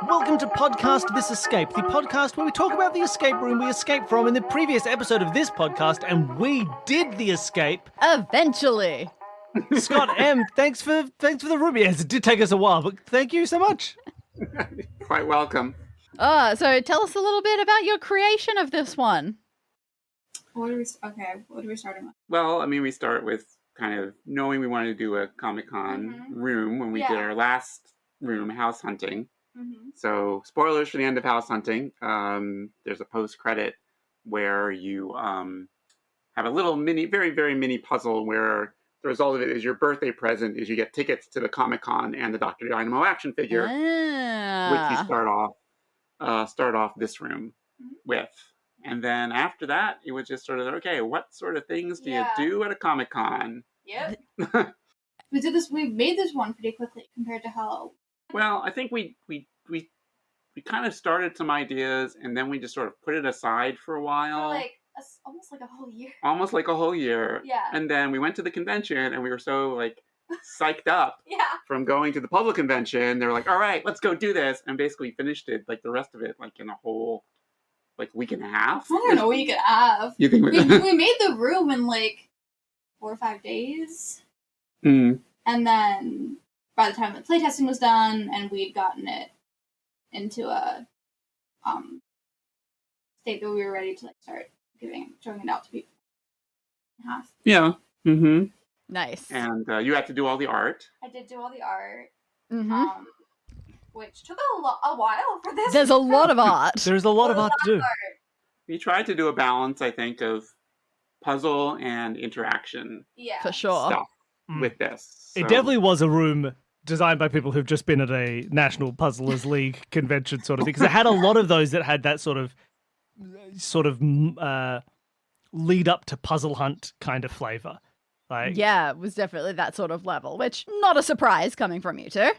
Welcome to Podcast This Escape, the podcast where we talk about the escape room we escaped from in the previous episode of this podcast, and we did the escape. Eventually. Scott M., thanks for the room. Yes, it did take us a while, but thank you so much. Quite welcome. So tell us a little bit about your creation of this one. What are we starting with? Well, I mean, we start with kind of knowing we wanted to do a Comic-Con room when we did our last room, House Hunting. So, spoilers for the end of House Hunting. There's a post-credit where you have a little mini, very, very mini puzzle where the result of it is your birthday present is you get tickets to the Comic-Con and the Dr. Dynamo action figure, which you start off this room with. And then after that, it was just sort of, okay, what sort of things do you do at a Comic-Con? Yep. We made this one pretty quickly compared to how... Well, I think we kind of started some ideas, and then we just sort of put it aside for a while. Almost like a whole year. Almost like a whole year. Yeah. And then we went to the convention, and we were so, psyched up from going to the puzzle convention. They were like, all right, let's go do this. And basically finished it, the rest of it, in a whole, week and a half. I don't know, a week and a half. You think we made the room in, 4 or 5 days. Mm. And then by the time the playtesting was done and we'd gotten it into a state that we were ready to start showing it out to people. Half. Yeah. Mm-hmm. Nice. And you had to do all the art. I did do all the art. Mm-hmm. Which took a while for this. There's a lot of art. There's a lot of art to do. We tried to do a balance, I think, of puzzle and interaction. Yeah. For sure. Stuff with this. It definitely was a room designed by people who've just been at a National Puzzlers League convention sort of thing, because it had a lot of those that had that sort of lead up to puzzle hunt kind of flavor. Yeah, it was definitely that sort of level, which not a surprise coming from you two.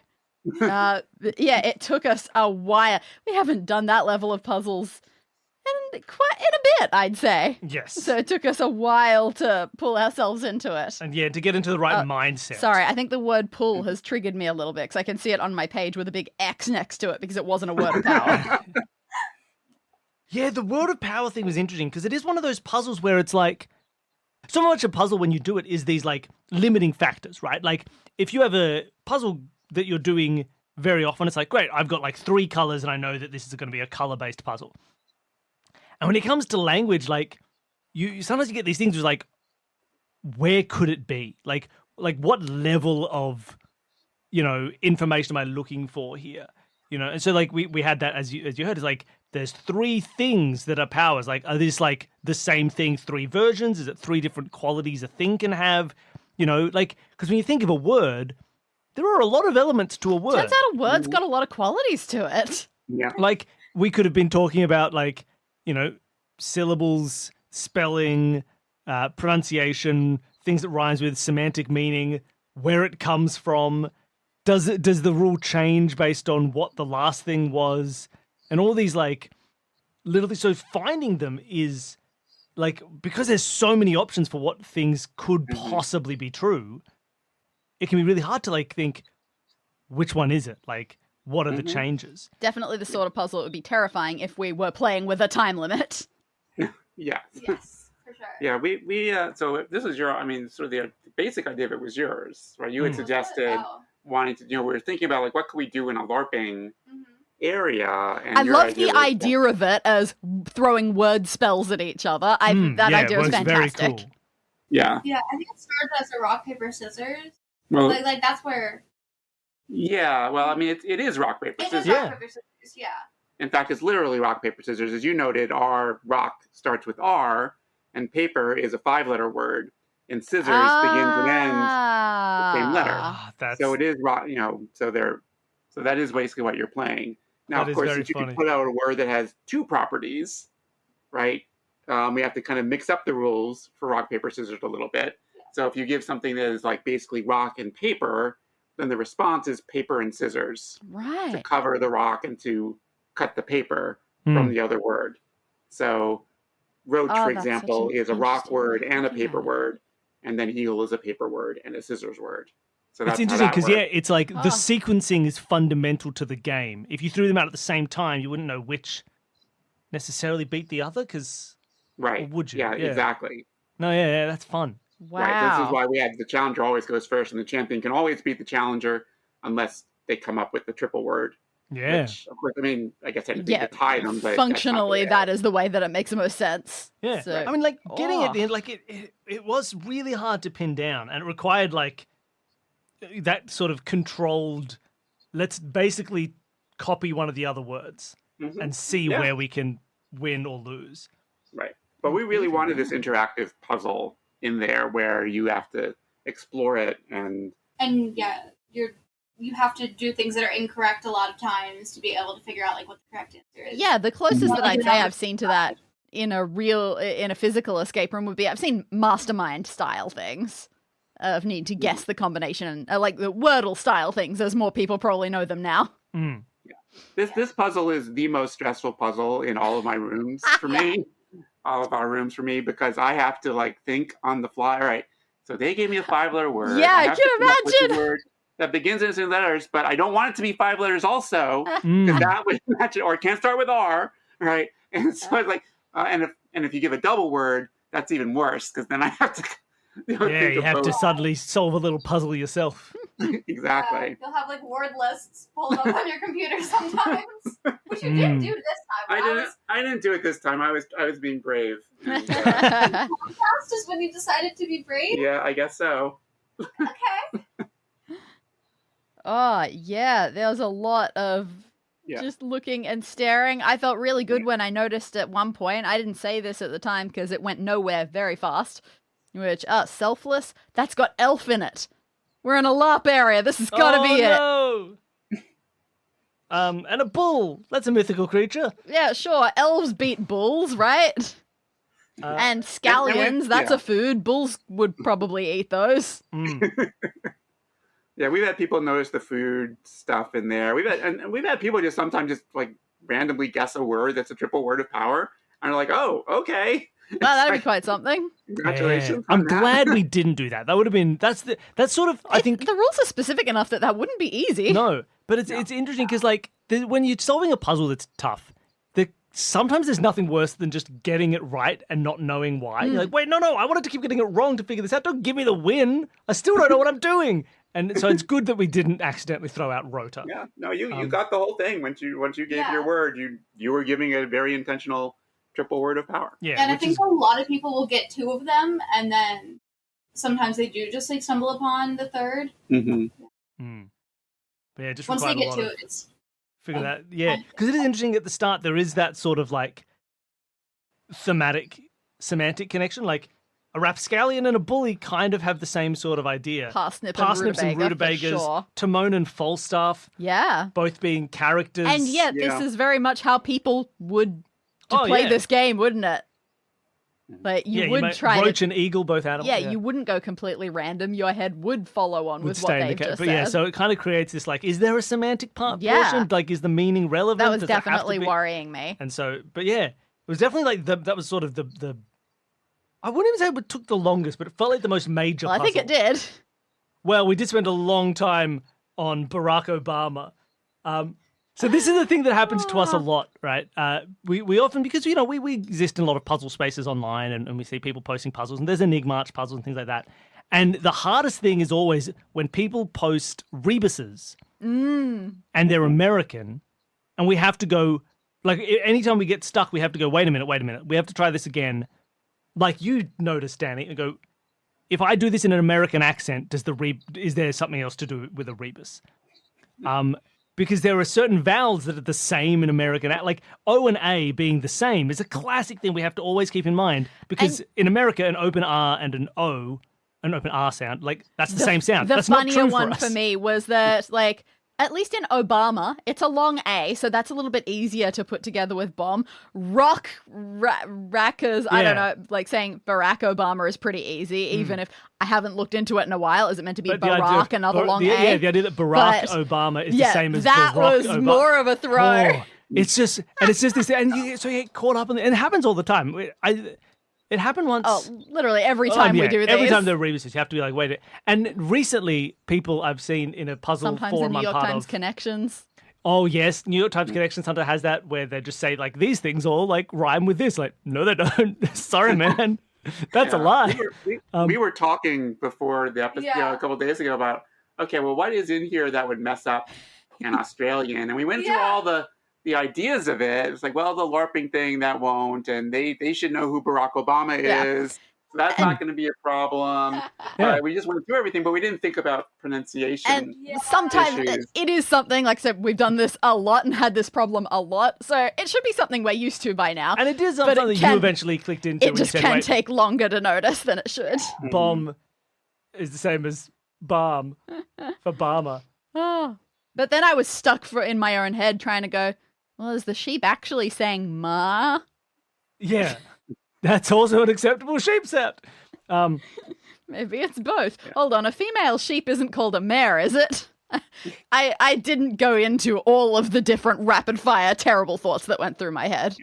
It took us a while. We haven't done that level of puzzles in a bit, I'd say. Yes. So it took us a while to pull ourselves into it. And to get into the right mindset. Sorry, I think the word pull has triggered me a little bit because I can see it on my page with a big X next to it because it wasn't a word of power. Yeah, the word of power thing was interesting because it is one of those puzzles where it's so much a puzzle when you do it is these limiting factors, right? If you have a puzzle that you're doing very often, it's great, I've got 3 colors and I know that this is going to be a color-based puzzle. And when it comes to language, you sometimes you get these things where where could it be? What level of, information am I looking for here? And so we had that as you heard, it's there's 3 things that are powers. Are these the same thing, 3 versions? Is it 3 different qualities a thing can have? Because when you think of a word, there are a lot of elements to a word. Turns out a word's got a lot of qualities to it. Yeah. We could have been talking about syllables, spelling, pronunciation, things that rhymes with, semantic meaning, where it comes from. Does the rule change based on what the last thing was? And all these little things. So finding them is because there's so many options for what things could possibly be true, it can be really hard to think which one is it? What are the changes? Definitely the sort of puzzle that would be terrifying if we were playing with a time limit. Yeah. Yes, for sure. Yeah, we so this is sort of the basic idea of it was yours, right? You had suggested wanting to, we were thinking about what could we do in a LARPing area. And I love the idea of it as throwing word spells at each other. That idea is fantastic. Very cool. Yeah. Yeah, I think it started as a rock, paper, scissors. Well, that's where... Yeah, well, it is rock, paper, scissors. It is rock, paper, scissors, yeah. In fact, it's literally rock, paper, scissors. As you noted, rock starts with R, and paper is a 5-letter word, and scissors begins and ends the same letter. So it is rock, so that is basically what you're playing. Now, of course, if you can put out a word that has 2 properties, right, we have to kind of mix up the rules for rock, paper, scissors a little bit. Yeah. So if you give something that is basically rock and paper, then the response is paper and scissors. Right. To cover the rock and to cut the paper from the other word. So roach, for example, is a rock word and a paper word, and then eel is a paper word and a scissors word. So It's that's interesting because, because it's like the sequencing is fundamental to the game. If you threw them out at the same time, you wouldn't know which necessarily beat the other, because, or right, would you? yeah, exactly. No, yeah, that's fun. Right. This is Wow. why we have the challenger always goes first, and the champion can always beat the challenger unless they come up with the triple word. Yeah. Which, of course, I mean, I guess anything Yeah, to tie them, but functionally, that is the way that it makes the most sense. Yeah. So, I mean, like, getting it Oh. in, like, it was really hard to pin down, and it required, like, that sort of controlled, let's basically copy one of the other words Mhm. and see Yeah. where we can win or lose. Right. But we really wanted this interactive puzzle in there where you have to explore it and yeah, you have to do things that are incorrect a lot of times to be able to figure out like what the correct answer is. Yeah, the closest Not that like I'd you say have I've seen to that in a physical escape room would be I've seen mastermind style things of need to guess the combination, like the Wordle style things, as more people probably know them now. Mm. this puzzle is the most stressful puzzle in all of my rooms for me. All of our rooms for me, because I have to like think on the fly. All right, so they gave me a 5-letter word. Yeah, I have can to come up with imagine. a word that begins in 2 letters, but I don't want it to be 5 letters also, because Mm. that would match it, or it can't start with R, right? And so it's like, and if you give a double word, that's even worse, because then I have to. Yeah, think you of have to both. suddenly solve a little puzzle yourself. Exactly. You'll have like word lists pulled up on your computer sometimes, which you didn't do this time. I didn't do it this time. I was being brave. And, Fast is when you decided to be brave. yeah, I guess so. Okay. Oh, yeah, there was a lot of Yeah. just looking and staring. I felt really good when I noticed at one point, I didn't say this at the time because it went nowhere very fast, which, selfless, that's got elf in it. We're in a LARP area, this has got to be it. No! And a bull. That's a mythical creature. Yeah, sure, elves beat bulls, right? And scallions, that's a food. Bulls would probably eat those. Mm. Yeah, we've had people notice the food stuff in there. We've had people just sometimes just like randomly guess a word that's a triple word of power, and are like, "Oh, okay." Well, that'd be quite something. Congratulations! Yeah. I'm on that. glad we didn't do that. That would have been that's sort of I think The rules are specific enough that that wouldn't be easy. no, but it's interesting because like when you're solving a puzzle that's tough, sometimes there's nothing worse than just getting it right and not knowing why. You're like, wait, no, I wanted to keep getting it wrong to figure this out. Don't give me the win. I still don't know what I'm doing. And so it's good that we didn't accidentally throw out rota. Yeah, no, you got the whole thing. Once you gave Yeah. your word, you were giving a very intentional triple word of power. Yeah, And I which think is- a lot of people will get 2 of them, and then sometimes they do just like stumble upon the third. Mm-hmm. Mm. But yeah, just Once they required a get lot to of it, it's figure that. Yeah, because it is interesting at the start. There is that sort of like thematic, semantic connection. Like a rapscallion and a bully kind of have the same sort of idea. Parsnip Parsnips and and rutabaga, rutabagas, for sure. Timon and Falstaff, Yeah. both being characters. And yet, Yeah. this is very much how people would Oh, play yeah. this game, wouldn't it? Like, you yeah, would might try roach to... and eagle both animals. Yeah, you wouldn't go completely random. Your head would follow on would with stay what in the they've ca- just But said. yeah, so it kind of creates this like, is there a semantic Yeah. portion? Like, is the meaning relevant? that was Does it have to definitely be- worrying me. And so, but yeah, it was definitely like that was sort of the I wouldn't even say it took the longest, but it felt like the most major Well, I puzzle. think it did. Well, we did spend a long time on Barack Obama. So this is the thing that happens to us a lot, right? We often, because, we exist in a lot of puzzle spaces online and we see people posting puzzles and there's Enigma Arch puzzles and things like that. And the hardest thing is always when people post rebuses and they're American and we have to go, like anytime we get stuck, we have to go, wait a minute. We have to try this again. Like you noticed, Danny, and go, if I do this in an American accent, is there something else to do with a rebus? Because there are certain vowels that are the same in American, like O and A being the same is a classic thing we have to always keep in mind. Because in America, an open R and an open R sound, like that's the same sound. The That's not funnier true one for us. for me was that, like, at least in Obama, it's a long A, so that's a little bit easier to put together with bomb. Rackers, I don't Yeah. know, like saying Barack Obama is pretty easy, even if I haven't looked into it in a while. Is it meant to be But the idea Barack, of another long the, A? Yeah, the idea that Barack But- Obama is yeah, the same as that Barack was Obama. more of a throw. Oh, it's just this, and so you get caught up in it, and it happens all the time. It happened once. Oh, literally every time we do these. Every time there are rebuses, you have to be like, wait. And recently, people I've seen in a puzzle Sometimes forum in New I'm York part Times of. Connections. Oh yes, New York Times Connections Hunter has that where they just say like these things all like rhyme with this. Like, no, they don't. Sorry, man, that's a lie. We were talking before the episode a couple of days ago about okay, well, what is in here that would mess up an Australian? And we went through all the ideas of it. It's like, well, the LARPing thing that won't, and they should know who Barack Obama is. So that's not going to be a problem. We just went through everything, but we didn't think about pronunciation. And sometimes it is something, like I said, we've done this a lot and had this problem a lot. So it should be something we're used to by now. And it is something that you eventually clicked into. It just can take longer to notice than it should. Bomb is the same as balm for Barmer. Oh. But then I was stuck in my own head trying to go, well, is the sheep actually saying ma? Yeah. That's also an acceptable sheep sound. Maybe it's both. Yeah. Hold on, a female sheep isn't called a mare, is it? I didn't go into all of the different rapid-fire terrible thoughts that went through my head.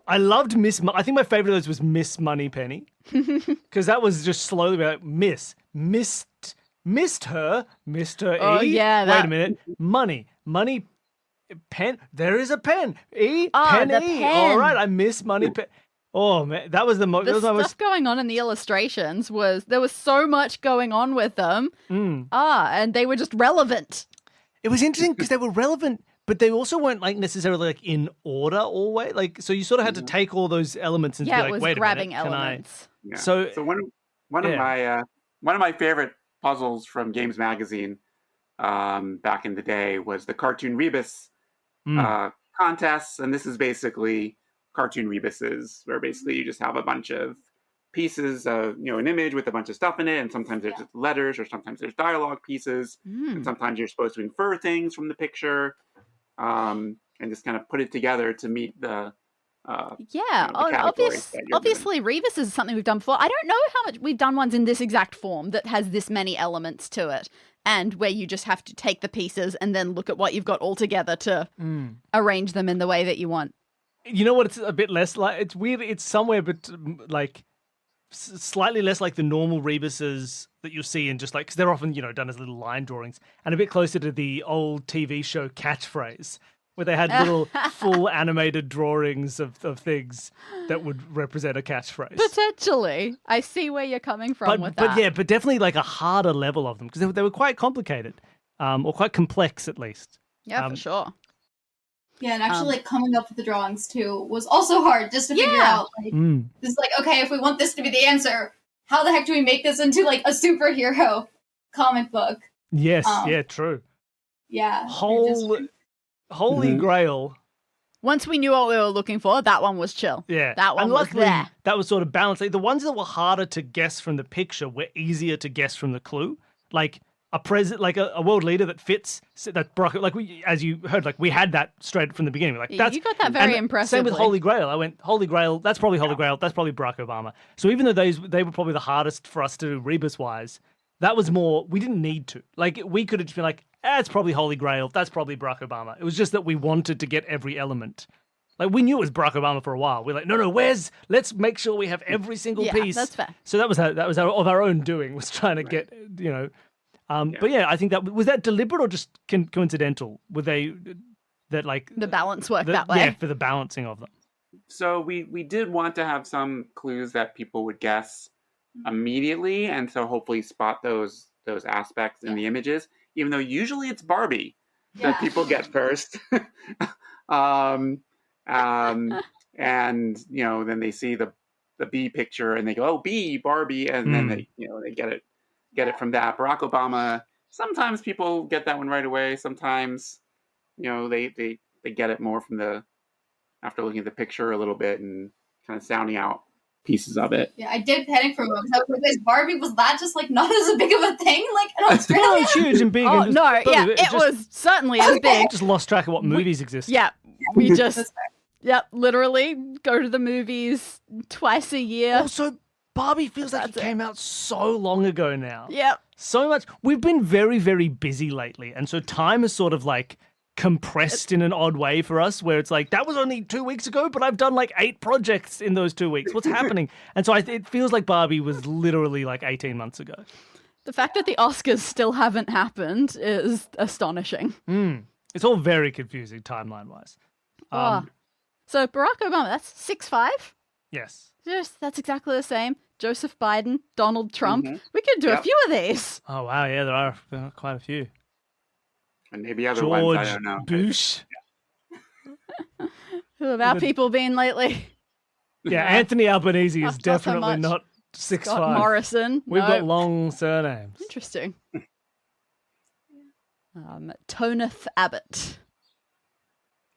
I loved I think my favorite of those was Miss Moneypenny. Because that was just slowly like, missed her, Mr. Oh, E. yeah. Wait a minute. Money, pen. There is a pen. E, pen, the E. pen. All right, I miss money, pen. Oh, man, that was the most... The stuff going on in the illustrations there was so much going on with them. And they were just relevant. It was interesting because they were relevant, but they also weren't like necessarily like in order always. Like, so you sort of had to take all those elements and be like, wait a minute, elements. So one of my favorite puzzles from Games Magazine back in the day was the Cartoon Rebus contests, and this is basically cartoon rebuses, where basically you just have a bunch of pieces of an image with a bunch of stuff in it, and sometimes there's just letters, or sometimes there's dialogue pieces, and sometimes you're supposed to infer things from the picture, and just kind of put it together to meet the obviously Rebus is something we've done before. I don't know how much we've done ones in this exact form that has this many elements to it, and where you just have to take the pieces and then look at what you've got all together to arrange them in the way that you want. You know what? It's a bit less like, it's weird. It's somewhere, but like slightly less like the normal rebuses that you'll see in just like, because they're often, done as little line drawings, and a bit closer to the old TV show Catchphrase, where they had little full animated drawings of things that would represent a catchphrase. Potentially. I see where you're coming from with that. But definitely like a harder level of them, because they were quite complicated, or quite complex at least. Yeah, for sure. Yeah, and actually coming up with the drawings too was also hard just to figure out. Like, this is like, okay, if we want this to be the answer, how the heck do we make this into like a superhero comic book? Yes, true. Yeah. Holy Grail. Once we knew what we were looking for, that one was chill. Yeah. That one was there. That was sort of balanced. Like, the ones that were harder to guess from the picture were easier to guess from the clue. Like a world leader that fits that Barack, like as you heard, like we had that straight from the beginning. Like you got that very impressively. Same with Holy Grail. I went Holy Grail. That's probably Holy Grail. That's probably Barack Obama. So even though they were probably the hardest for us to do rebus wise, that was more. We didn't need to. Like we could have just been like, it's probably Holy Grail. That's probably Barack Obama. It was just that we wanted to get every element. Like we knew it was Barack Obama for a while. We're like, no, let's make sure we have every single piece. That's fair. So that was of our own doing, was trying to get But yeah, I think was that deliberate or just coincidental? Were they that like the balance worked that way? Yeah, for the balancing of them. So we did want to have some clues that people would guess immediately, and so hopefully spot those aspects in the images. Even though usually it's Barbie that people get first, and then they see the bee picture and they go, oh, bee, Barbie, and then they get it from that. Barack Obama, sometimes people get that one right away. Sometimes, they get it more from after looking at the picture a little bit and kind of sounding out pieces of it. Yeah, I did panic for a moment. Because Barbie, was that just like not as big of a thing like in Australia? No, it's huge and big. It was certainly as big. Just lost track of what movies exist. Yeah, we just literally go to the movies twice a year. Also, Barbie feels like it came out so long ago now. Yep. So much. We've been very, very busy lately. And so time is sort of like compressed in an odd way for us, where it's like, that was only 2 weeks ago, but I've done like 8 projects in those 2 weeks. What's happening? And so it feels like Barbie was literally like 18 months ago. The fact that the Oscars still haven't happened is astonishing. It's all very confusing timeline-wise. So Barack Obama, that's 6'5"? Yes. Yes, that's exactly the same. Joseph Biden, Donald Trump. We could do a few of these. Oh, wow. Yeah, there are quite a few. And maybe other ones, I don't know. Bush. Who have our people been lately? Yeah, Anthony Albanese is Not so definitely much. not 6'5". Scott Morrison. We've No. got long surnames. Interesting. Toneth Abbott.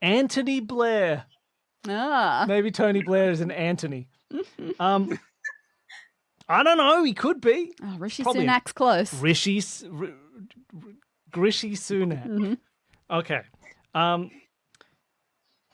Anthony Blair. Ah. Maybe Tony Blair is an Anthony. I don't know. He could be. Oh, Rishi Probably Sunak's close. Grishy Sunak. Okay. What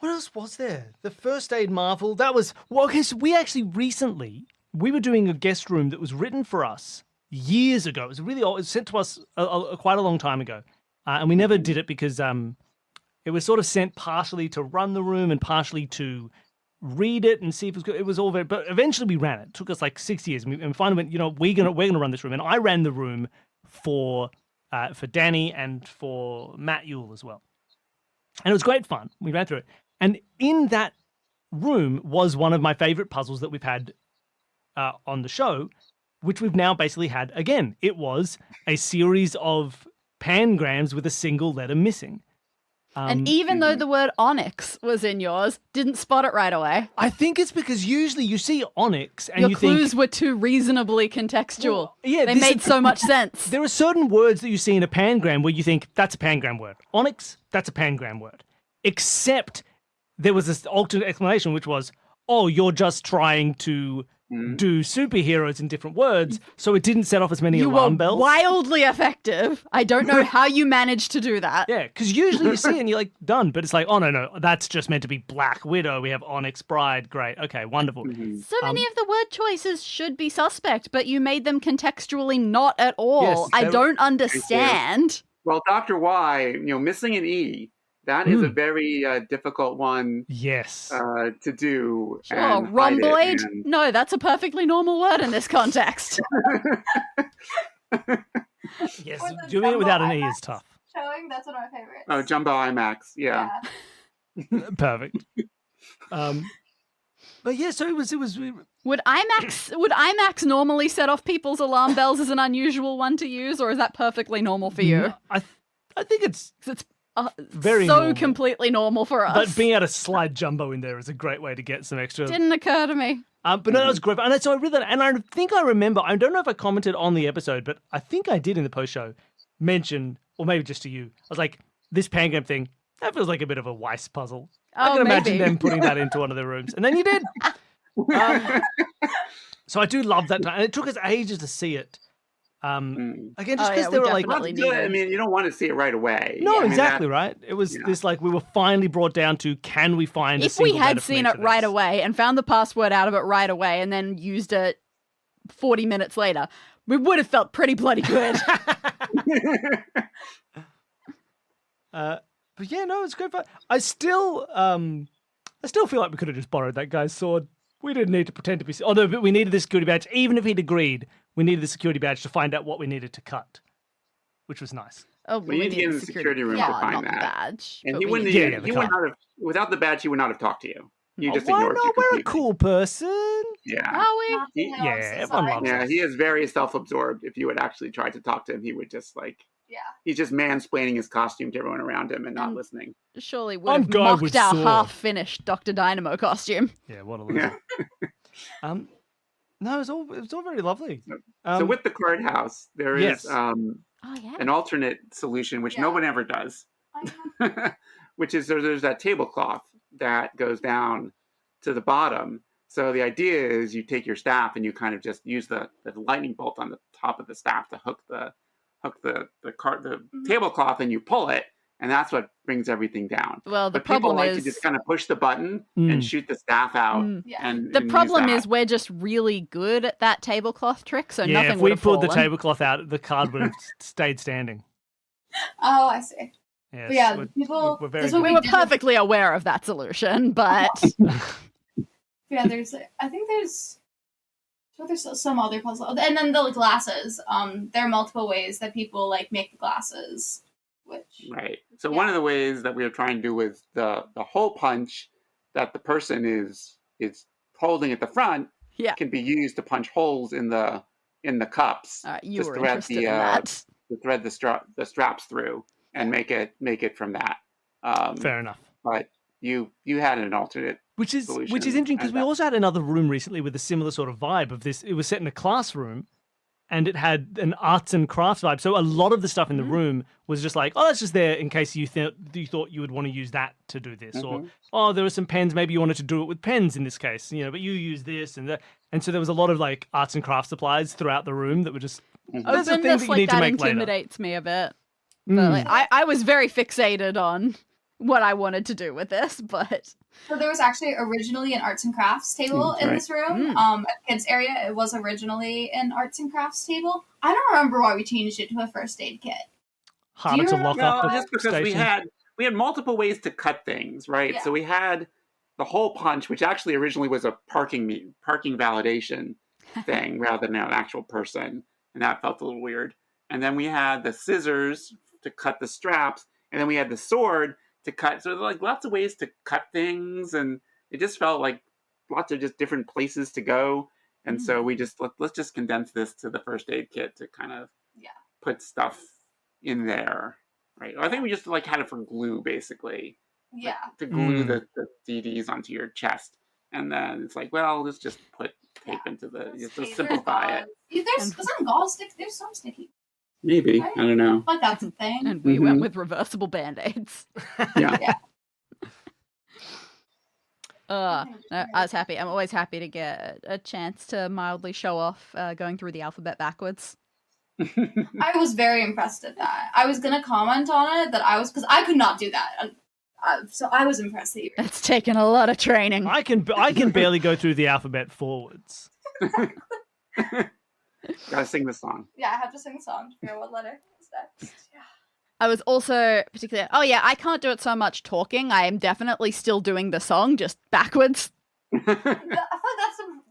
else was there? The First Aid Marvel. That was because we actually recently we were doing a guest room that was written for us years ago. It was really old. It was sent to us quite a long time ago, and we never did it because it was sort of sent partially to run the room and partially to read it and see if it was good. It was all very, but eventually we ran it. It took us like 6 years, and we finally went, we're gonna run this room, and I ran the room for Danny and for Matt Yule as well, and it was great fun. We ran through it, and in that room was one of my favorite puzzles that we've had on the show, which we've now basically had again. It was a series of pangrams with a single letter missing. And even though the word onyx was in yours, didn't spot it right away. I think it's because usually you see onyx and Your you clues think... were too reasonably contextual. Well, yeah, they made so much sense. There are certain words that you see in a pangram where you think, that's a pangram word. Onyx, that's a pangram word. Except there was this alternate explanation, which was, oh, you're just trying to do superheroes in different words, so it didn't set off as many alarm bells. Wildly effective. I don't know how you managed to do that. Yeah, because usually you see it and you're like, done. But it's like, oh, no, that's just meant to be Black Widow. We have Onyx Bride. Great. Okay, wonderful. So many of the word choices should be suspect, but you made them contextually not at all. Yes, I don't understand. Well, Dr. Y, missing an E, that is a very difficult one Yes. to do. Sure, and hide it, rhomboid? and- No, that's a perfectly normal word in this context. Yes, Or the doing it without an E jumbo is tough. Showing, that's one of my favorites. Oh, Jumbo IMAX, yeah. Perfect. But yeah, so it was. Would IMAX normally set off people's alarm bells as an unusual one to use, or is that perfectly normal for you? I think it's very so normal. completely normal for us. But being able to slide Jumbo in there is a great way to get some extra. Didn't occur to me. But no, that was great. And so I think I remember. I don't know if I commented on the episode, but I think I did in the post show mention, or maybe just to you. I was like, this pangram thing. That feels like a bit of a Weiss puzzle. I can imagine them putting that into one of their rooms, and then you did. So I do love that time, and it took us ages to see it. Again, just because they were like, I mean, you don't want to see it right away. no, I mean, exactly right. It was this like we were finally brought down to, can we find? If we had seen it right away and found the password out of it right away, and then used it 40 minutes later, we would have felt pretty bloody good. But yeah, no, it's great fun. I still feel like we could have just borrowed that guy's sword. We didn't need to pretend to be. Although, but we needed the security badge. Even if he'd agreed, we needed the security badge to find out what we needed to cut, which was nice. Oh, We need to get in the security room to find not that. the badge. And but he we wouldn't. need- He would not have. Without the badge, he would not have talked to you. You just Why ignored not? you. We're a completely. cool person. Yeah. Are we? Yeah, everyone loves Yeah, us. he is very self-absorbed. If you had actually tried to talk to him, he would just he's just mansplaining his costume to everyone around him and not listening. Surely would have mocked our half-finished Dr. Dynamo costume. Yeah, what a loser. No, it was all very lovely. So with the card house, there is yes. an alternate solution which no one ever does, which is there's that tablecloth that goes down to the bottom. So the idea is you take your staff and you kind of just use the lightning bolt on the top of the staff to hook the tablecloth, and you pull it, and that's what brings everything down. Well, the but people problem like is to just kind of push the button and shoot the staff out. And the use problem that. is we're just really good at that tablecloth trick, so yeah, nothing if would we have pulled the fallen. tablecloth out, the card would have stayed standing. Oh, I see. Yes, But yeah, we're, people. we're very That's what good. We were did. perfectly aware of that solution, but Yeah, I think there's some other puzzle, and then the glasses. There are multiple ways that people like make the glasses, which Right. So one of the ways that we were trying to do with the hole punch that the person is holding at the front yeah. can be used to punch holes in the cups. All right, you to were thread interested in that. to thread the straps through and make it from that. Fair enough. But you had an alternate Which is solution. interesting because we also had another room recently with a similar sort of vibe of this. It was set in a classroom, and it had an arts and crafts vibe. So a lot of the stuff in the room was just like, oh, that's just there in case you thought you would want to use that to do this, or oh, there were some pens. Maybe you wanted to do it with pens in this case, but you use this and that. And so there was a lot of like arts and crafts supplies throughout the room that were just there's a thing that you need to make intimidates later. me a bit. But like, I was very fixated on what I wanted to do with this, but so there was actually originally an arts and crafts table in this room. At the kids area, it was originally an arts and crafts table. I don't remember why we changed it to a first aid kit. Harder to lock up the just because station. we had multiple ways to cut things, right? Yeah. So we had the hole punch, which actually originally was a parking validation thing rather than an actual person, and that felt a little weird. And then we had the scissors to cut the straps, and then we had the sword to cut. So like lots of ways to cut things, and it just felt like lots of just different places to go. And so we just let's just condense this to the first aid kit to kind of put stuff in there, right? I think we just like had it for glue, basically. Yeah. Like, to glue the DDs onto your chest, and then it's like, well, let's just put tape into just to simplify it. There's some gauze stick. There's some sticky. Maybe I don't know. Like that's a thing. And we went with reversible band-aids. Yeah. No, I was happy. I'm always happy to get a chance to mildly show off going through the alphabet backwards. I was very impressed at that. I was gonna comment on it because I could not do that. So I was impressed that you were. It's taken a lot of training. I can barely go through the alphabet forwards. Gotta sing the song. Yeah, I have to sing the song to figure out what letter is next. Yeah. I was also particularly, I can't do it so much talking. I am definitely still doing the song, just backwards. I feel like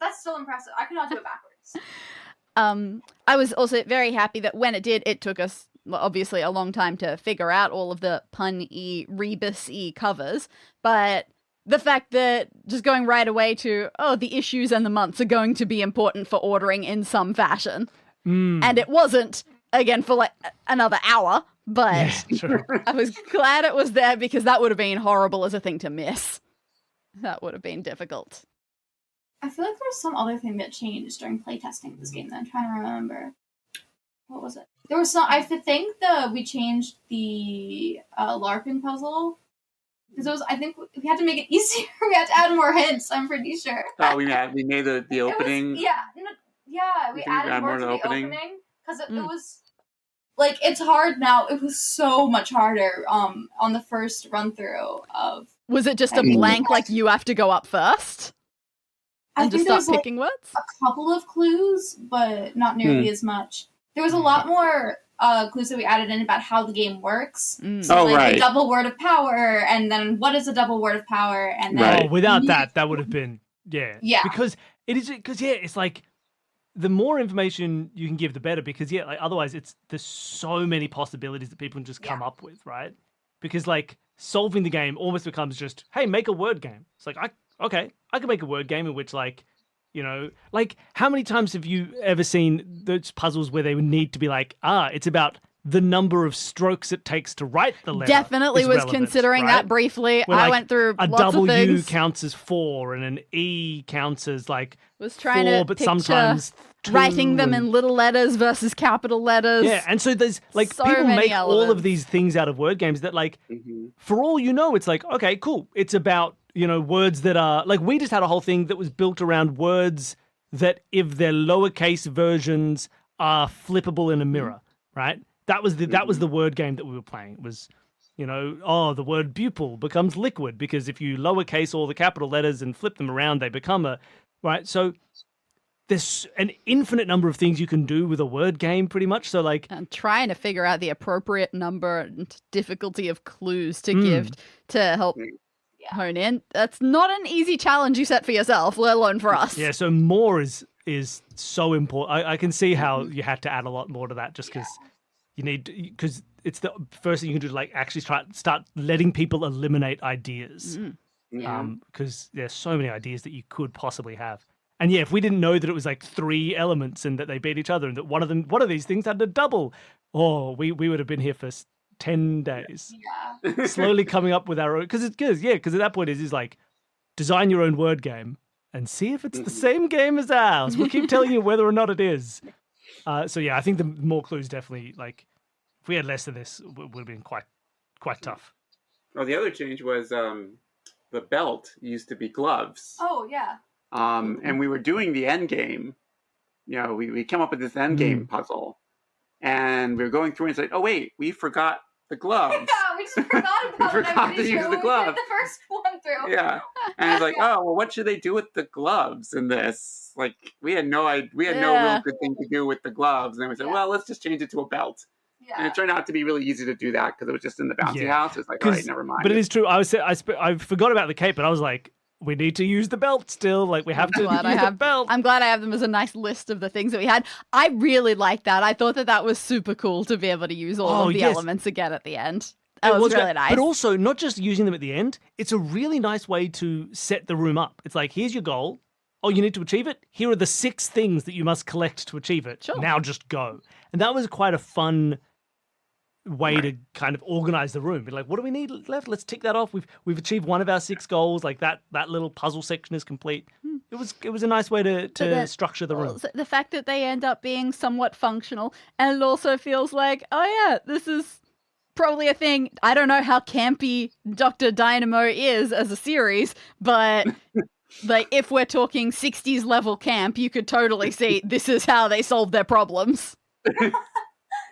that's still impressive. I could not do it backwards. I was also very happy that when it took us obviously a long time to figure out all of the pun-y, rebus-y covers, but the fact that just going right away to, the issues and the months are going to be important for ordering in some fashion. And it wasn't, again, for like another hour, but Sure. I was glad it was there because that would have been horrible as a thing to miss. That would have been difficult. I feel like there was some other thing that changed during playtesting of this game that I'm trying to remember. What was it? There was some. I think we changed the LARPing puzzle because I think we had to make it easier. We had to add more hints. I'm pretty sure. Oh, we made the opening. We added more to the opening because it Mm. was like it's hard now. It was so much harder on the first run through of. Was it just a blank like you have to go up first? And just start there was, picking words? A couple of clues, but not nearly as much. There was a lot more clues that we added in about how the game works. Oh, like right. a double word of power, and then what is a double word of power, and then Right. Oh, without that would have been Yeah. Because it's like the more information you can give, the better. Because like otherwise, there's so many possibilities that people can just come up with, right? Because like solving the game almost becomes just, hey, make a word game. It's like I can make a word game in which like how many times have you ever seen those puzzles where they would need to be like, it's about the number of strokes it takes to write the letter? Definitely was considering that briefly. Where, I went through a lots of W things. counts as 4 and an E counts as like Was trying 4, to but picture sometimes 2 writing them and- in little letters versus capital letters. Yeah, and so there's like So people many make all of elements. these things out of word games that like Mm-hmm. for all you know, it's like, okay, cool. It's about, words that are like, we just had a whole thing that was built around words that if their lowercase versions are flippable in a mirror, right? That was the word game that we were playing. It was, the word pupil becomes liquid because if you lowercase all the capital letters and flip them around, they become right. So there's an infinite number of things you can do with a word game, pretty much. So, like, and trying to figure out the appropriate number and difficulty of clues to give to help hone in. That's not an easy challenge you set for yourself, let alone for us. Yeah, so more is so important. I can see how you had to add a lot more to that, just because you need, because it's the first thing you can do to like actually start letting people eliminate ideas. Because there's so many ideas that you could possibly have. And yeah, if we didn't know that it was like 3 elements and that they beat each other and that one of these things had to double, we would have been here for 10 days. Yeah. Slowly coming up with our own, because at that point is like design your own word game and see if it's the same game as ours. We'll keep telling you whether or not it is. So yeah, I think the more clues definitely, like, if we had less of this, it would have been quite tough. Well, the other change was the belt used to be gloves. Oh, yeah. And we were doing the end game. You know, we came up with this end game puzzle, and we were going through and said, "Oh wait, we forgot the gloves." Yeah, we just forgot about we forgot to use the gloves. The first one through. Yeah, and it's like, oh well, what should they do with the gloves in this? Like, we had no real good thing to do with the gloves, and then we said, well, let's just change it to a belt. Yeah. And it turned out to be really easy to do that because it was just in the bouncy house. It's like, all right, never mind. But it is true. I forgot about the cape, but I was like, we need to use the belt still. Like, we have to use the belt. I'm glad I have them as a nice list of the things that we had. I really liked that. I thought that was super cool to be able to use all of the elements again at the end. That was really nice. But also, not just using them at the end, it's a really nice way to set the room up. It's like, here's your goal. Oh, you need to achieve it? Here are the 6 things that you must collect to achieve it. Sure. Now just go. And that was quite a fun way to kind of organize the room. Be like, what do we need left? Let's tick that off. We've achieved one of our 6 goals. Like that little puzzle section is complete. It was a nice way to structure the room. The fact that they end up being somewhat functional, and it also feels like, oh yeah, this is probably a thing. I don't know how campy Dr. Dynamo is as a series, but like if we're talking 60s level camp, you could totally see this is how they solve their problems.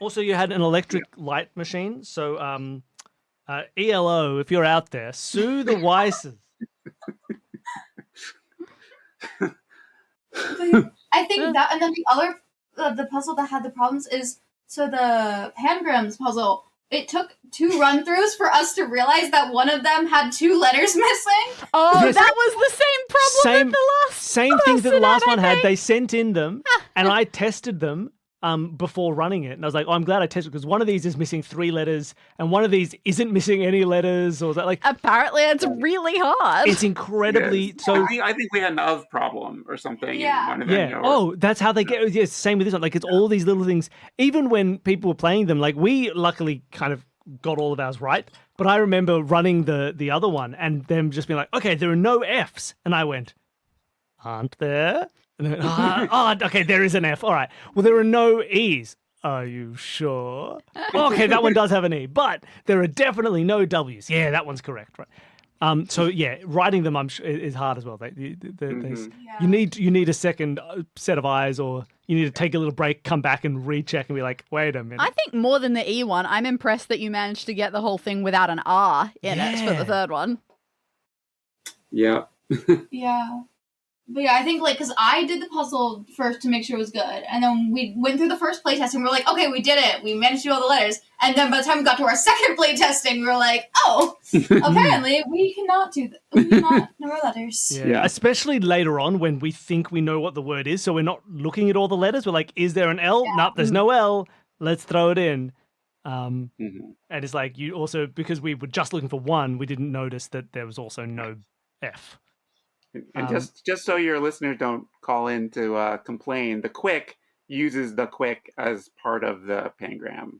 Also, you had an electric light machine. So, ELO, if you're out there, sue the Weisses. I think that, and then the other, the puzzle that had the problems is, so the Pangrams puzzle, it took 2 run-throughs for us to realize that one of them had 2 letters missing. Oh, yes. That was the same problem that the last same things that the last one had. They sent in them, and I tested them before running it. And I was like, oh, I'm glad I tested, because one of these is missing 3 letters, and one of these isn't missing any letters. Or that, like, apparently it's really hard. It's incredibly... Yes. So I think we had an of problem or something. Yeah. In one of them, yeah. Oh, that's how they get... Yes, same with this one. Like, it's all these little things. Even when people were playing them, like, we luckily kind of got all of ours right. But I remember running the other one and them just being like, okay, there are no Fs. And I went, aren't there? And they went, okay, there is an F. All right. Well, there are no E's. Are you sure? Okay, that one does have an E. But there are definitely no W's. Yeah, that one's correct, right? So yeah, writing them is hard as well. You need a second set of eyes, or you need to take a little break, come back and recheck and be like, wait a minute. I think more than the E one, I'm impressed that you managed to get the whole thing without an R in it for the third one. Yeah. Yeah. But yeah, I think, like, because I did the puzzle first to make sure it was good, and then we went through the first playtest, and we were like, okay, we did it. We managed to do all the letters. And then by the time we got to our second playtesting, we were like, oh, apparently we cannot do that. We cannot know letters. Yeah. Especially later on when we think we know what the word is, so we're not looking at all the letters. We're like, is there an L? Yeah. Nope, there's no L. Let's throw it in. And it's like, you also, because we were just looking for one, we didn't notice that there was also no F. And just so your listeners don't call in to complain, the quick uses the quick as part of the pangram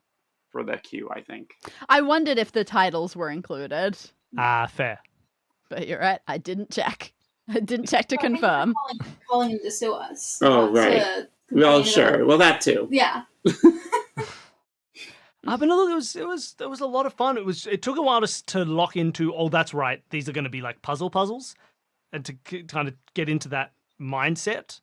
for the Q, I think. I wondered if the titles were included. Fair. But you're right, I didn't check. I didn't check to confirm. Calling him to sue us. Oh, right. Well, sure. Well, that too. Yeah. But look, it was a lot of fun. It took a while to lock into, oh, that's right, these are going to be like puzzles. And to kind of get into that mindset.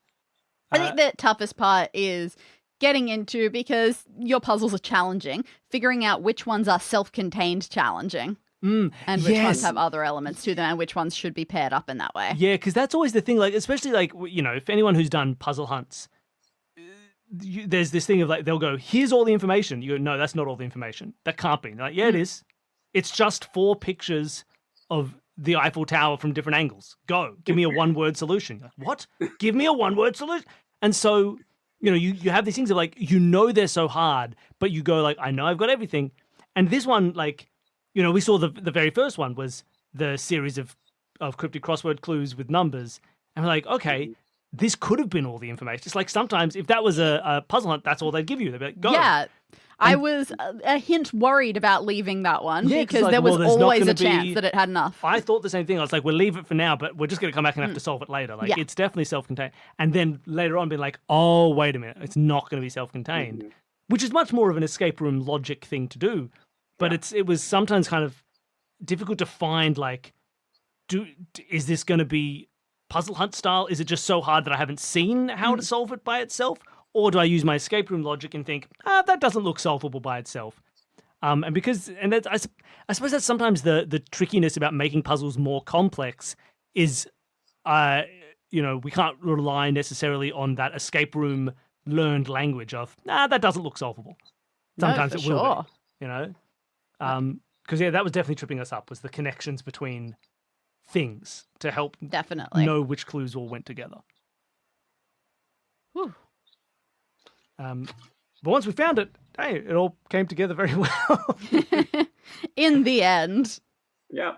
I think the toughest part is getting into, because your puzzles are challenging, figuring out which ones are self-contained challenging. Mm, and which ones yes. have other elements to them and which ones should be paired up in that way. Yeah, because that's always the thing, like, especially, like, you know, if anyone who's done puzzle hunts, there's this thing of, like, they'll go, here's all the information. You go, no, that's not all the information. That can't be. And they're like, yeah, it is. It's just 4 pictures of the Eiffel Tower from different angles. Go. Give me a one-word solution. You're like, what? Give me a one-word solution. And so, you know, you have these things of, like, you know they're so hard, but you go, like, I know I've got everything. And this one, like, you know, we saw the very first one was the series of cryptic crossword clues with numbers. And we're like, okay, this could have been all the information. It's like sometimes if that was a puzzle hunt, that's all they'd give you. They'd be like, go. Yeah. I was a hint worried about leaving that one because like, there was there's not always gonna a chance that it had enough. I thought the same thing. I was like, we'll leave it for now, but we're just going to come back and have to solve it later. Like, it's definitely self-contained. And then later on being like, oh, wait a minute, it's not going to be self-contained, which is much more of an escape room logic thing to do. But it was sometimes kind of difficult to find, like, is this going to be puzzle hunt style? Is it just so hard that I haven't seen how to solve it by itself? Or do I use my escape room logic and think, that doesn't look solvable by itself? I suppose that's sometimes the trickiness about making puzzles more complex is, you know, we can't rely necessarily on that escape room learned language of, that doesn't look solvable. Sometimes it will be, you know? Because, that was definitely tripping us up, was the connections between things to help know which clues all went together. Whew. But once we found it, hey, it all came together very well. In the end. Yeah.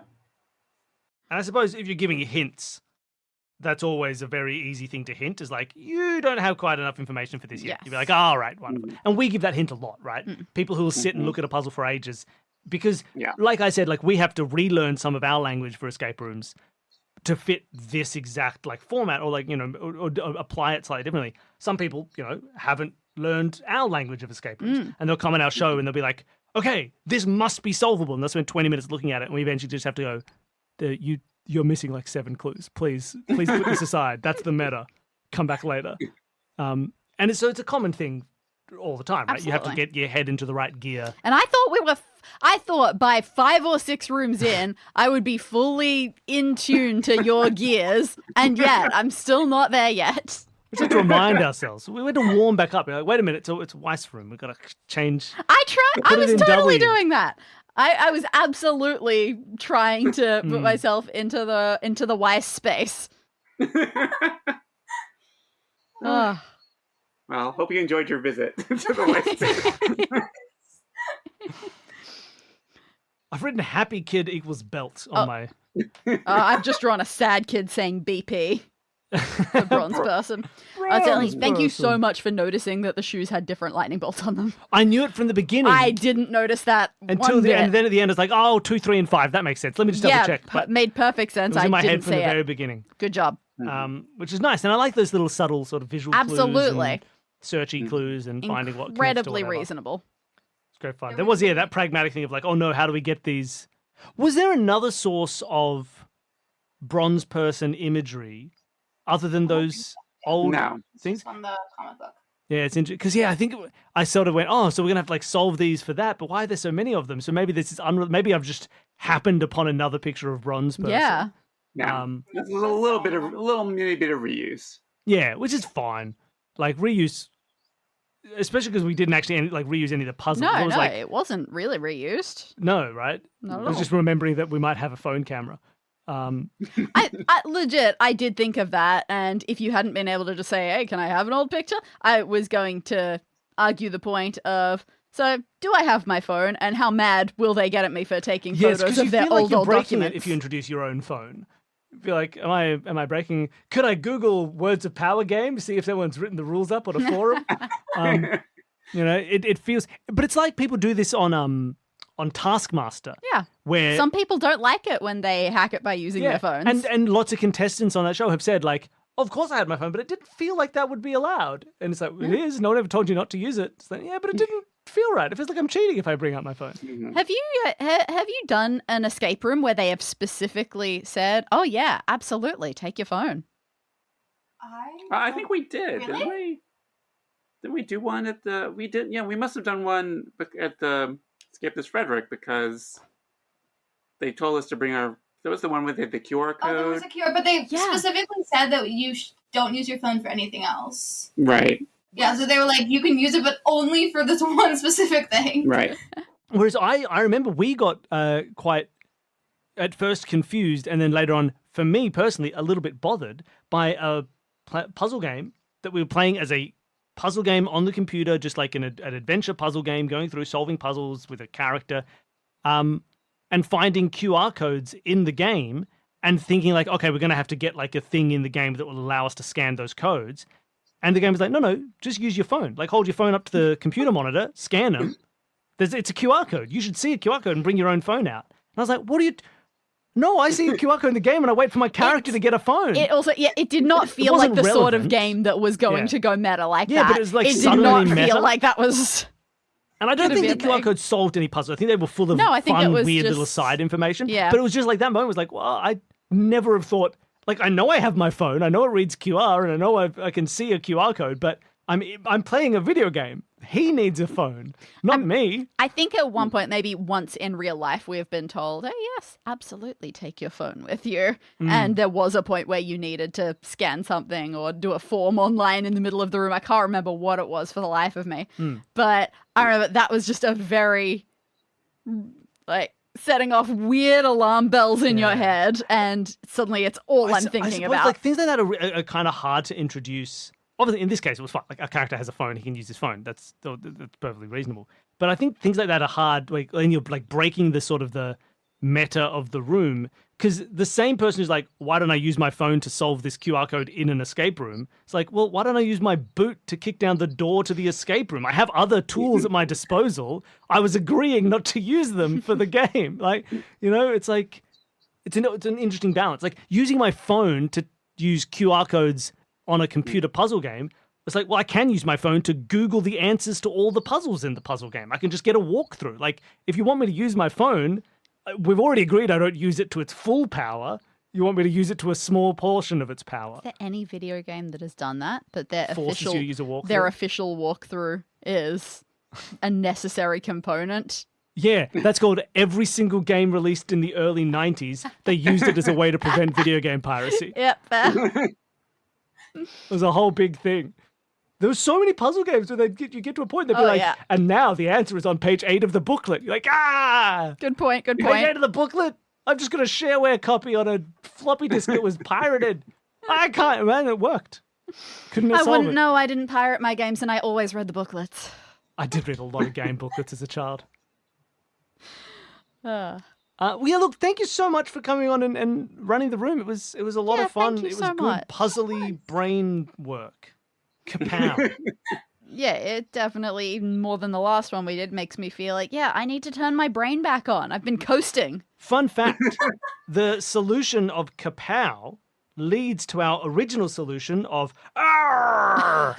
And I suppose if you're giving hints, that's always a very easy thing to hint, is like, you don't have quite enough information for this yet. You'd be like, all right, wonderful. And we give that hint a lot, right? People who will sit and look at a puzzle for ages. Because, like I said, like, we have to relearn some of our language for escape rooms to fit this exact, like, format, or, like, you know, or apply it slightly differently. Some people, you know, haven't learned our language of escape rooms, and they'll come on our show and they'll be like, okay, this must be solvable, and they'll spend 20 minutes looking at it, and we eventually just have to go, you're missing like 7 clues. Please put this aside. That's the meta. Come back later. And it's a common thing all the time, right? Absolutely. You have to get your head into the right gear. And I thought by 5 or 6 rooms in, I would be fully in tune to your gears, and yet I'm still not there yet. We just have to remind ourselves. We had to warm back up. We're like, wait a minute, it's Weiss room. We've got to change. I was totally doing that. I was absolutely trying to put myself into the Weiss space. Well, hope you enjoyed your visit to the Weiss space. I've written happy kid equals belt on my... I've just drawn a sad kid saying BP. The bronze person. Thank you so much for noticing that the shoes had different lightning bolts on them. I knew it from the beginning. I didn't notice that and then at the end it's like, 2, 3, and 5. That makes sense. Let me just double check. But made perfect sense. It was in my didn't head from the say very beginning. Good job. Which is nice, and I like those little subtle sort of visual Absolutely. clues, and searchy clues, and finding what incredibly reasonable. It's great fun. There was that pragmatic thing of like, oh no, how do we get these? Was there another source of bronze person imagery other than those old things? From the comic book. Yeah, it's interesting because I think I sort of went, so we're gonna have to like solve these for that, but why are there so many of them? So maybe this is maybe I've just happened upon another picture of bronze person. Yeah. This is a little mini bit of reuse. Yeah, which is fine. Like reuse, especially because we didn't actually like reuse any of the puzzles. No, it, it wasn't really reused. No, right? Not at I was all. just remembering that we might have a phone camera. I legit, I did think of that, and if you hadn't been able to just say, hey, can I have an old picture? I was going to argue the point of, so do I have my phone, and how mad will they get at me for taking photos of their old documents? If you introduce your own phone. Feel like, am I breaking? Could I Google Words of Power game, see if someone's written the rules up on a forum? It feels, but it's like people do this on Taskmaster. Yeah, where some people don't like it when they hack it by using their phones. And lots of contestants on that show have said like, of course I had my phone, but it didn't feel like that would be allowed. And it's like, it is. No one ever told you not to use it. It's like, yeah, but it didn't feel right. It feels like I'm cheating if I bring out my phone. Have you done an escape room where they have specifically said, oh yeah, absolutely, take your phone? I think we did. Really? Didn't we? Didn't we do one at the? We did. Yeah, we must have done one at the Escape this Frederick because they told us to bring our. That was the one with the QR code. Oh, there was a QR, but they specifically said that you don't use your phone for anything else. Right. Yeah, so they were like, you can use it, but only for this one specific thing. Right. Whereas I remember we got quite at first confused, and then later on, for me personally, a little bit bothered by a puzzle game that we were playing as a puzzle game on the computer, just like an adventure puzzle game, going through solving puzzles with a character. And finding QR codes in the game and thinking like, okay, we're going to have to get like a thing in the game that will allow us to scan those codes. And the game was like, no, just use your phone. Like hold your phone up to the computer monitor, scan them. It's a QR code. You should see a QR code and bring your own phone out. And I was like, what are you... No, I see a QR code in the game and I wait for my character to get a phone. It also, it did not feel like the sort of game that was going to go meta like that. Yeah, but it was like it did not meta. feel like that was... And I don't think the QR code solved any puzzle. I think they were full of fun, weird little side information. Yeah. But it was just like that moment was like, well, I never have thought, like, I know I have my phone, I know it reads QR, and I know I can see a QR code, but I'm playing a video game. He needs a phone, not me. I think at one point, maybe once in real life, we've been told, oh, yes, absolutely take your phone with you. And there was a point where you needed to scan something or do a form online in the middle of the room. I can't remember what it was for the life of me. But I remember that was just a very, like, setting off weird alarm bells in your head. And suddenly it's all I'm thinking about. Like, things like that are kind of hard to introduce. Obviously, in this case, it was fine. Like, a character has a phone, he can use his phone. That's perfectly reasonable. But I think things like that are hard, like, when you're, like, breaking the sort of the meta of the room, because the same person who's like, why don't I use my phone to solve this QR code in an escape room? It's like, well, why don't I use my boot to kick down the door to the escape room? I have other tools at my disposal. I was agreeing not to use them for the game. Like, you know, it's like, it's an interesting balance. Like, using my phone to use QR codes on a computer puzzle game, it's like, well, I can use my phone to Google the answers to all the puzzles in the puzzle game. I can just get a walkthrough. Like, if you want me to use my phone, we've already agreed I don't use it to its full power. You want me to use it to a small portion of its power. Is there any video game that has done that? But their Forces official, you to use a walkthrough? Their official walkthrough is a necessary component. Yeah, that's called every single game released in the early 90s. They used it as a way to prevent video game piracy. Yep. It was a whole big thing. There were so many puzzle games where you get to a point, they'd be and now the answer is on page 8 of the booklet. You're like, Good point. Page 8 of the booklet? I'm just going to shareware copy on a floppy disk that was pirated. I can't, man, it worked. Couldn't have solved it. I wouldn't know. I didn't pirate my games and I always read the booklets. I did read a lot of game booklets as a child. Look, thank you so much for coming on and running the room. It was a lot of fun. Thank you it was so good much. puzzly brain work. Kapow. Yeah, it definitely, even more than the last one we did, makes me feel like, I need to turn my brain back on. I've been coasting. Fun fact, the solution of kapow leads to our original solution of arr,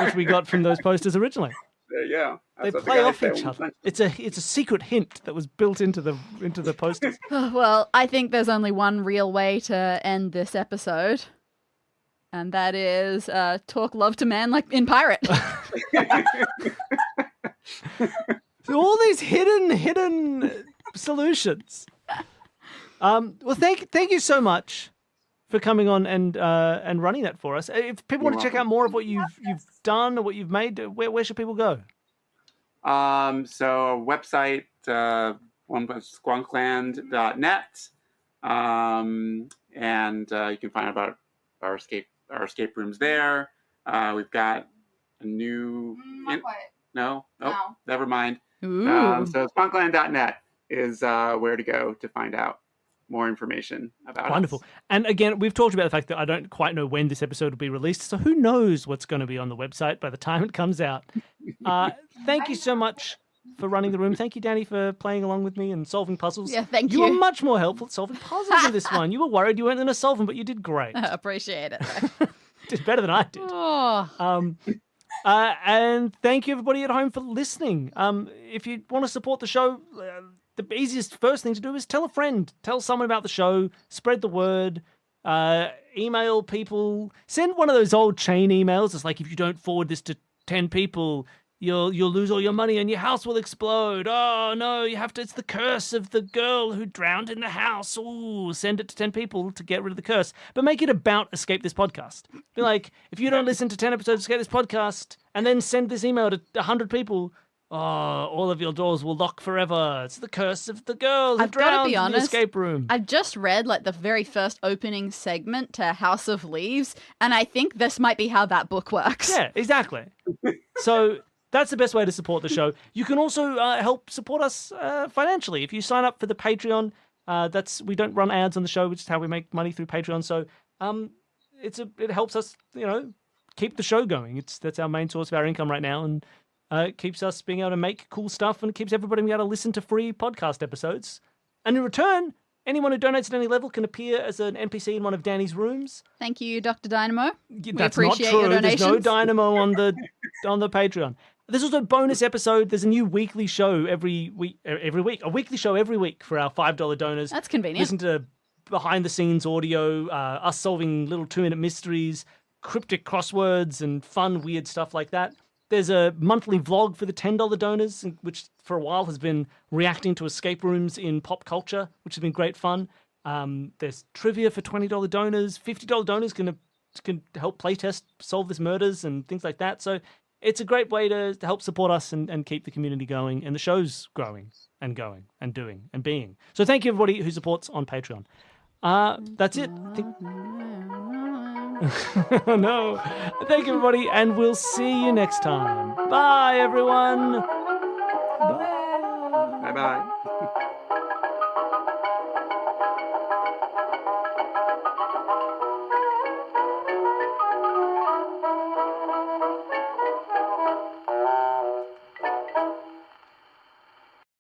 which we got from those posters originally. There you go. They play off each other. It's a secret hint that was built into the posters. Well, I think there's only one real way to end this episode, and that is talk love to man like in Pirate. So all these hidden solutions. Well, thank you so much for coming on and running that for us. If people want to check out more of what you've done or what you've made, where should people go? So our website, squonkland.net, and you can find out about our escape rooms there. We've got a new. Not quite. No, never mind. Ooh. So squonkland.net is where to go to find out more information about Wonderful. us. And again, we've talked about the fact that I don't quite know when this episode will be released, so who knows what's going to be on the website by the time it comes out. Thank you so much for running the room. Thank you, Danny, for playing along with me and solving puzzles. Yeah, thank you. You were much more helpful at solving puzzles in this one. You were worried you weren't going to solve them, but you did great. I appreciate it. Did better than I did. Oh. And thank you, everybody at home, for listening. If you want to support the show, the easiest first thing to do is tell a friend. Tell someone about the show. Spread the word. Email people. Send one of those old chain emails. It's like, if you don't forward this to 10 people, you'll lose all your money and your house will explode. Oh no, it's the curse of the girl who drowned in the house. Ooh, send it to 10 people to get rid of the curse. But make it about Escape This Podcast. Be like, if you don't listen to 10 episodes of Escape This Podcast and then send this email to 100 people, all of your doors will lock forever. It's the curse of the girl who drowned in the escape room. I've just read like the very first opening segment to House of Leaves, and I think this might be how that book works. Yeah, exactly. So that's the best way to support the show. You can also help support us financially if you sign up for the Patreon. We don't run ads on the show, which is how we make money through Patreon. So it helps us, keep the show going. That's our main source of our income right now, and it keeps us being able to make cool stuff, and it keeps everybody being able to listen to free podcast episodes. And in return, anyone who donates at any level can appear as an NPC in one of Danny's rooms. Thank you, Dr. Dynamo. That's we not appreciate true. your donations. There's no Dynamo on the Patreon. There's also a bonus episode. There's a new weekly show every week. A weekly show every week for our $5 donors. That's convenient. Listen to behind-the-scenes audio, us solving little 2-minute mysteries, cryptic crosswords, and fun, weird stuff like that. There's a monthly vlog for the $10 donors, which for a while has been reacting to escape rooms in pop culture, which has been great fun. There's trivia for $20 donors. $50 donors can help playtest solve this murders and things like that. So it's a great way to help support us and keep the community going, and the show's growing and doing and being. So thank you, everybody who supports on Patreon. That's it. No. Thank you, everybody, and we'll see you next time. Bye, everyone. Bye. Bye-bye.